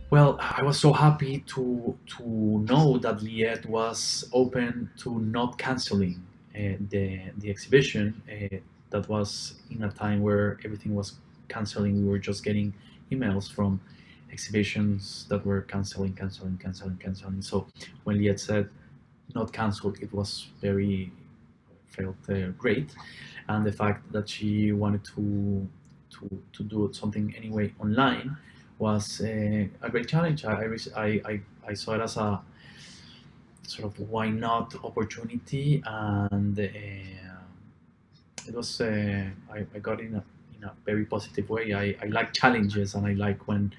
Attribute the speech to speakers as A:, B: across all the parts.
A: Well, I was so happy to know that Liet was open to not canceling the exhibition. That was in a time where everything was canceling. We were just getting emails from exhibitions that were canceling. So when Liet said not canceled, it was very felt great, and the fact that she wanted to do something anyway online was a great challenge. I saw it as a sort of why not opportunity, and it was I got in a very positive way. I like challenges, and I like when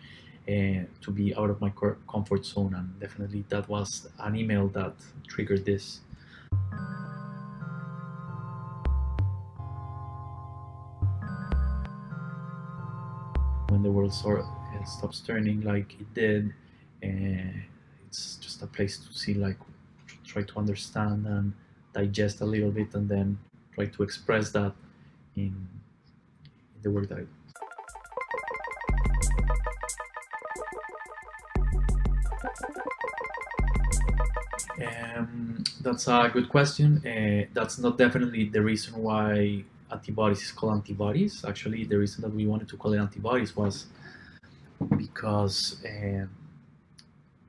A: to be out of my comfort zone, and definitely that was an email that triggered this. When the world stops turning like it did, it's just a place to see, like, try to understand and digest a little bit, and then try to express that in the work that I do. That's a good question. That's not definitely the reason why antibodies is called antibodies. Actually, the reason that we wanted to call it antibodies was because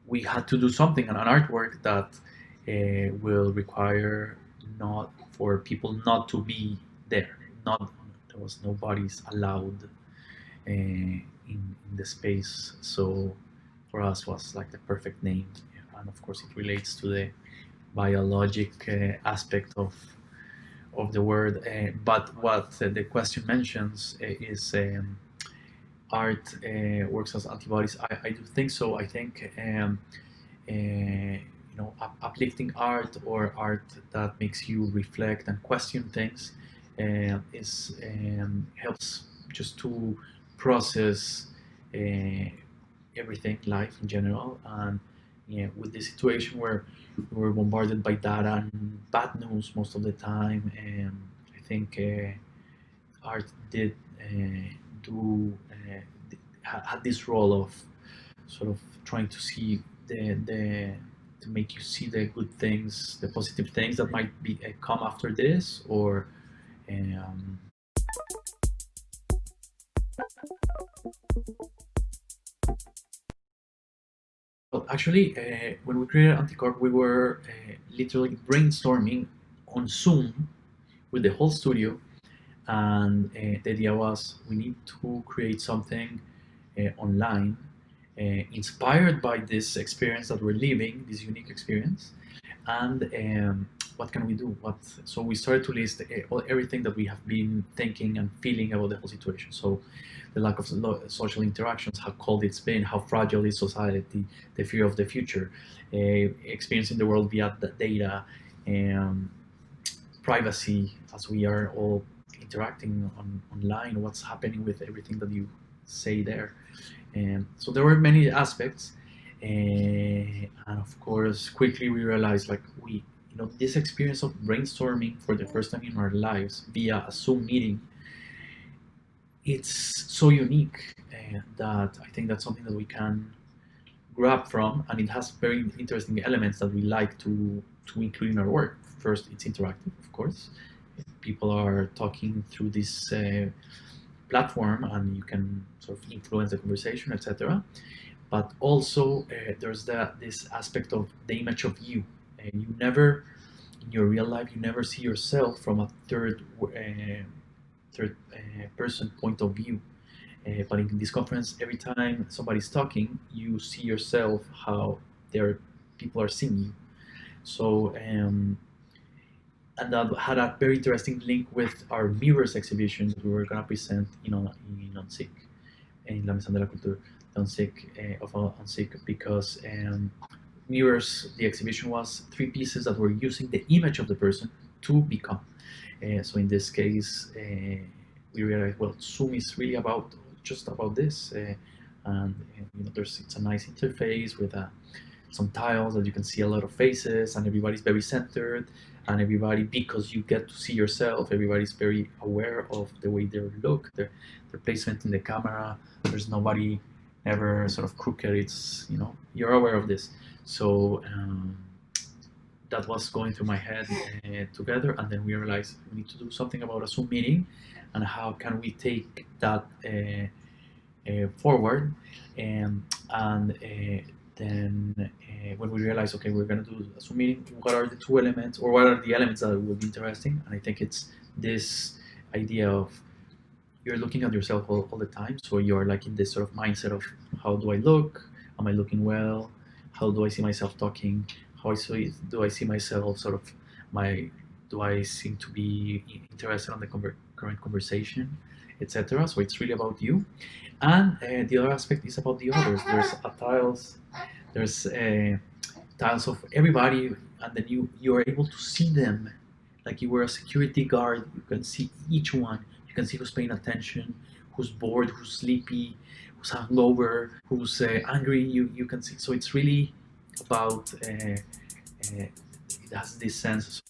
A: we had to do something, an artwork that will require not for people not to be there. Not there was no bodies allowed in the space. So for us was like the perfect name, and of course it relates to the biologic aspect of the word. But what the question mentions is art works as antibodies. I do think so. I think uplifting art or art that makes you reflect and question things is helps just to process uh, everything, life in general, and yeah, with the situation where we were bombarded by data and bad news most of the time, I think art did do had this role of sort of trying to see the to make you see the good things, the positive things that might be come after this, or um, well, actually, when we created Anticorp, we were literally brainstorming on Zoom with the whole studio, and the idea was we need to create something online, inspired by this experience that we're living, this unique experience, and what can we do? What So we started to list everything that we have been thinking and feeling about the whole situation. So the lack of social interactions, how cold it's been, how fragile is society, the fear of the future, experiencing the world via the data, um, privacy as we are all interacting online, what's happening with everything that you say there. And so there were many aspects, and of course, quickly we realized, like, this experience of brainstorming for the first time in our lives via a Zoom meeting, it's so unique that I think that's something that we can grab from, and it has very interesting elements that we like to include in our work. First, it's interactive, of course. People are talking through this platform, and you can sort of influence the conversation, etc. But also there's this aspect of the image of you, and you never in your real life you never see yourself from a third person point of view. But in this conference, every time somebody's talking, you see yourself how their people are seeing you. So and that had a very interesting link with our mirrors exhibition that we were going to present in ONSIC, in La Maison de la Culture de ONSIC, of ONSIC, because mirrors, the exhibition was three pieces that were using the image of the person to become. So in this case, we realized, well, Zoom is really about just about this, and it's a nice interface with a some tiles that you can see a lot of faces, and everybody's very centered, and everybody, because you get to see yourself, everybody's very aware of the way they look, their placement in the camera. There's nobody ever sort of crooked. It's, you know, you're aware of this. So that was going through my head together, and then we realized we need to do something about a Zoom meeting, and how can we take that forward. And then when we realized, okay, we're going to do a Zoom meeting, what are the two elements, or what are the elements that will be interesting? And I think it's this idea of you're looking at yourself all the time. So you're like in this sort of mindset of, how do I look? Am I looking well? How do I see myself talking? Do I see myself sort of do I seem to be interested in the current conversation, etc. So it's really about you. And the other aspect is about the others. There's tiles of everybody, and then you are able to see them like you were a security guard. You can see each one. You can see who's paying attention, who's bored, who's sleepy, who's hungover, who's angry. You can see. So it's really about it has this sense.